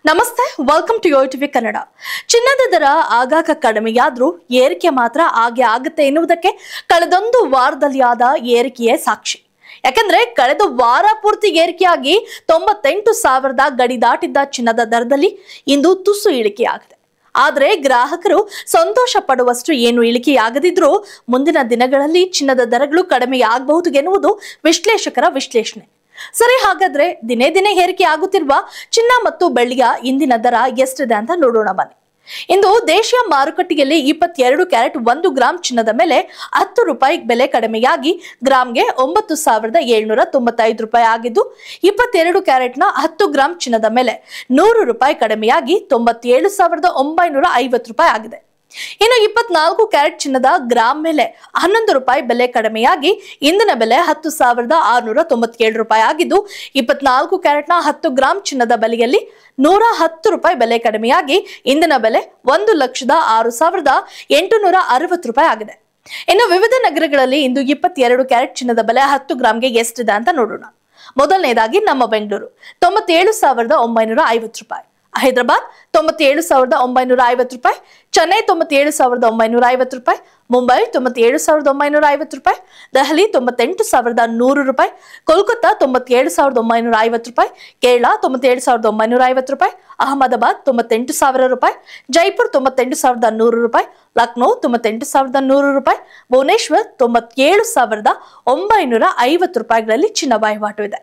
ನಮಸ್ತೆ, welcome to ಯೋಟಿವಿ Kannada. ಚಿನ್ನದ ದರ ಆಗಾಗ ಕಡಿಮೆಯಾದ್ರೂ ಏರಿಕೆ ಮಾತ್ರ ಹಾಗೆ ಆಗುತ್ತೆ ಎನ್ನುವುದಕ್ಕೆ ಕಳೆದೊಂದು ವಾರದಲ್ಲಿ ಆದ ಏರಿಕೆಯೇ ಸಾಕ್ಷಿ. ಯಾಕಂದ್ರೆ ಕಳೆದ ವಾರ ಪೂರ್ತಿ ಏರಿಕೆಯಾಗಿ 98,000 ಗಡಿ ದಾಟಿದ್ದ ಚಿನ್ನದ ದರದಲ್ಲಿ ಇಂದು ತುಸು ಇಳಿಕೆಯಾಗಿದೆ. ಆದರೆ ಗ್ರಾಹಕರು ಸಂತೋಷ ಪಡುವಷ್ಟು ಏನು ಇಳಿಕೆಯಾಗದಿದ್ರೂ ಮುಂದಿನ ದಿನಗಳಲ್ಲಿ ಚಿನ್ನದ ದರಗಳು ಕಡಿಮೆಯಾಗಬಹುದು ಎನ್ನುವುದು ವಿಶ್ಲೇಷಕರ ವಿಶ್ಲೇಷಣೆ. ಸರಿ, ಹಾಗಾದ್ರೆ ದಿನೇ ದಿನೇ ಏರಿಕೆ ಆಗುತ್ತಿರುವ ಚಿನ್ನ ಮತ್ತು ಬೆಳ್ಳಿಯ ಇಂದಿನ ದರ ಎಷ್ಟಿದೆ ಅಂತ ನೋಡೋಣ ಬನ್ನಿ. ಇಂದು ದೇಶೀಯ ಮಾರುಕಟ್ಟೆಯಲ್ಲಿ 22 ಕ್ಯಾರೆಟ್ 1 ಗ್ರಾಂ ಚಿನ್ನದ ಮೇಲೆ 10 ರೂಪಾಯಿ ಬೆಲೆ ಕಡಿಮೆಯಾಗಿ ಗ್ರಾಂಗೆ 9,795 ರೂಪಾಯಿ ಆಗಿದ್ದು, 22 ಕ್ಯಾರೆಟ್ನ 10 ಗ್ರಾಂ ಚಿನ್ನದ ಮೇಲೆ 100 ರೂಪಾಯಿ ಕಡಿಮೆಯಾಗಿ 97,950 ರೂಪಾಯಿ ಆಗಿದೆ. ಇನ್ನು 24 ಕ್ಯಾರೆಟ್ ಚಿನ್ನದ ಗ್ರಾಂ ಮೇಲೆ 11 ರೂಪಾಯಿ ಬೆಲೆ ಕಡಿಮೆಯಾಗಿ ಇಂದಿನ ಬೆಲೆ 10,697 ರೂಪಾಯಿ ಆಗಿದ್ದು, 24 ಕ್ಯಾರೆಟ್ನ 10 ಗ್ರಾಂ ಚಿನ್ನದ ಬೆಲೆಯಲ್ಲಿ 110 ರೂಪಾಯಿ ಬೆಲೆ ಕಡಿಮೆಯಾಗಿ ಇಂದಿನ ಬೆಲೆ 1,06,860 ರೂಪಾಯಿ ಆಗಿದೆ. ಇನ್ನು ವಿವಿಧ ನಗರಗಳಲ್ಲಿ ಇಂದು 22 ಕ್ಯಾರೆಟ್ ಚಿನ್ನದ ಬೆಲೆ 10 ಗ್ರಾಂಗೆ ಎಷ್ಟಿದೆ ಅಂತ ನೋಡೋಣ. ಮೊದಲನೇದಾಗಿ ನಮ್ಮ ಬೆಂಗಳೂರು 97,950 ರೂಪಾಯಿ, ಹೈದರಾಬಾದ್ 97,950 ರೂಪಾಯಿ, ಚೆನ್ನೈ 97,950 ರೂಪಾಯಿ, ಮುಂಬೈ 97,950 ರೂಪಾಯಿ, ದೆಹಲಿ 98,100 ರೂಪಾಯಿ, ಕೋಲ್ಕತ್ತಾ 97,950 ರೂಪಾಯಿ, ಕೇರಳ 97,950 ರೂಪಾಯಿ, ಅಹಮದಾಬಾದ್ 98,000 ರೂಪಾಯಿ, ಜೈಪುರ್ 98,100 ರೂಪಾಯಿ, ಲಕ್ನೋ 98,100 ರೂಪಾಯಿ, ಭುವನೇಶ್ವರ್ 97,950 ರೂಪಾಯಿಗಳಲ್ಲಿ ಚಿನ್ನ ವಹಿವಾಟು ಇದೆ.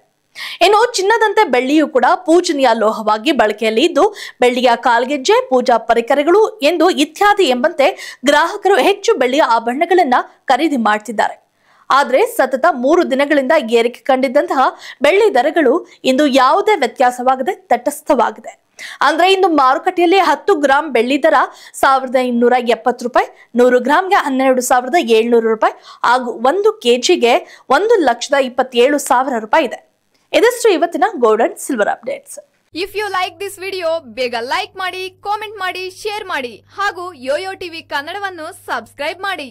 ಇನ್ನು ಚಿನ್ನದಂತೆ ಬೆಳ್ಳಿಯೂ ಕೂಡ ಪೂಜನೀಯ ಲೋಹವಾಗಿ ಬಳಕೆಯಲ್ಲಿ ಇದ್ದು, ಬೆಳ್ಳಿಯ ಕಾಲ್ಗೆಜ್ಜೆ, ಪೂಜಾ ಪರಿಕರಗಳು ಎಂದು ಇತ್ಯಾದಿ ಎಂಬಂತೆ ಗ್ರಾಹಕರು ಹೆಚ್ಚು ಬೆಳ್ಳಿಯ ಆಭರಣಗಳನ್ನ ಖರೀದಿ ಮಾಡ್ತಿದ್ದಾರೆ. ಆದ್ರೆ ಸತತ 3 ದಿನಗಳಿಂದ ಏರಿಕೆ ಕಂಡಿದ್ದಂತಹ ಬೆಳ್ಳಿ ದರಗಳು ಇಂದು ಯಾವುದೇ ವ್ಯತ್ಯಾಸವಾಗದೆ ತಟಸ್ಥವಾಗಿದೆ. ಅಂದ್ರೆ ಇಂದು ಮಾರುಕಟ್ಟೆಯಲ್ಲಿ 10 ಗ್ರಾಂ ಬೆಳ್ಳಿ ದರ 1,270 ರೂಪಾಯಿ, 100 ಗ್ರಾಂಗೆ 12,700 ರೂಪಾಯಿ ಹಾಗೂ 1 ಕೆಜಿಗೆ 1,27,000 ರೂಪಾಯಿ ಇದೆ. ಇದಷ್ಟು ಇವತ್ತಿನ gold and silver updates. If you like this video, ಬೇಗ ಲೈಕ್ ಮಾಡಿ, ಕಾಮೆಂಟ್ ಮಾಡಿ, ಶೇರ್ ಮಾಡಿ ಹಾಗೂ ಯೋಯೋ ಟಿವಿ ಕನ್ನಡವನ್ನು ಸಬ್ಸ್ಕ್ರೈಬ್ ಮಾಡಿ.